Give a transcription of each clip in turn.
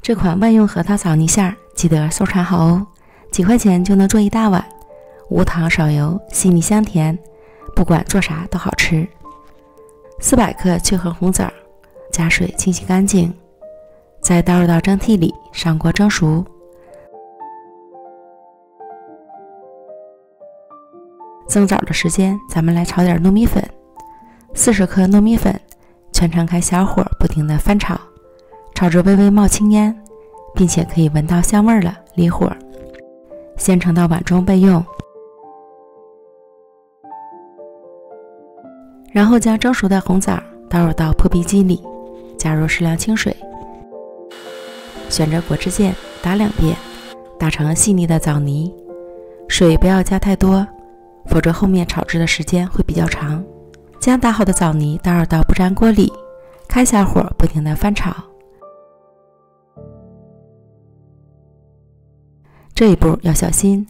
这款万用核桃枣泥馅儿记得收藏好哦，几块钱就能做一大碗，无糖少油，细腻香甜，不管做啥都好吃。400克去核红枣，加水清洗干净，再倒入到蒸屉里，上锅蒸熟。蒸枣的时间，咱们来炒点糯米粉。40克糯米粉，全程开小火，不停地翻炒，炒至微微冒青烟，并且可以闻到香味了，离火。先盛到碗中备用。然后将蒸熟的红枣倒入到破壁机里，加入适量清水，选择果汁键打2遍，打成细腻的枣泥。水不要加太多，否则后面炒制的时间会比较长。将打好的枣泥倒入到不粘锅里，开小火不停地翻炒。这一步要小心，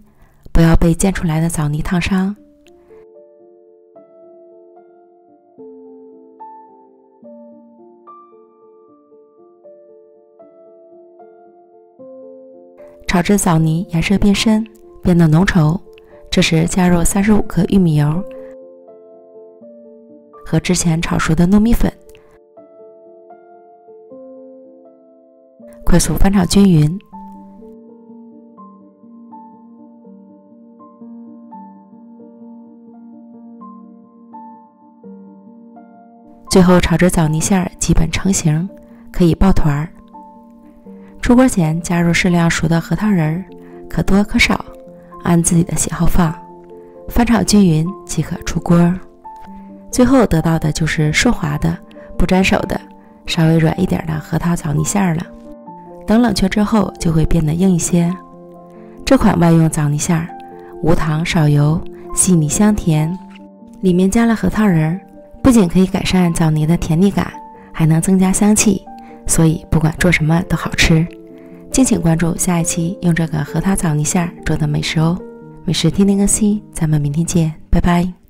不要被溅出来的枣泥烫伤。炒至枣泥颜色变深，变得浓稠，这时加入35克玉米油和之前炒熟的糯米粉，快速翻炒均匀。最后炒至枣泥馅儿基本成型，可以抱团儿。出锅前加入适量熟的核桃仁，可多可少，按自己的喜好放，翻炒均匀即可出锅。最后得到的就是顺滑的、不粘手的、稍微软一点的核桃枣泥馅了。等冷却之后就会变得硬一些。这款万用枣泥馅无糖少油，细腻香甜，里面加了核桃仁，不仅可以改善枣泥的甜腻感，还能增加香气，所以不管做什么都好吃。敬请关注下一期用这个核桃枣泥馅做的美食哦。美食天天更新，咱们明天见，拜拜。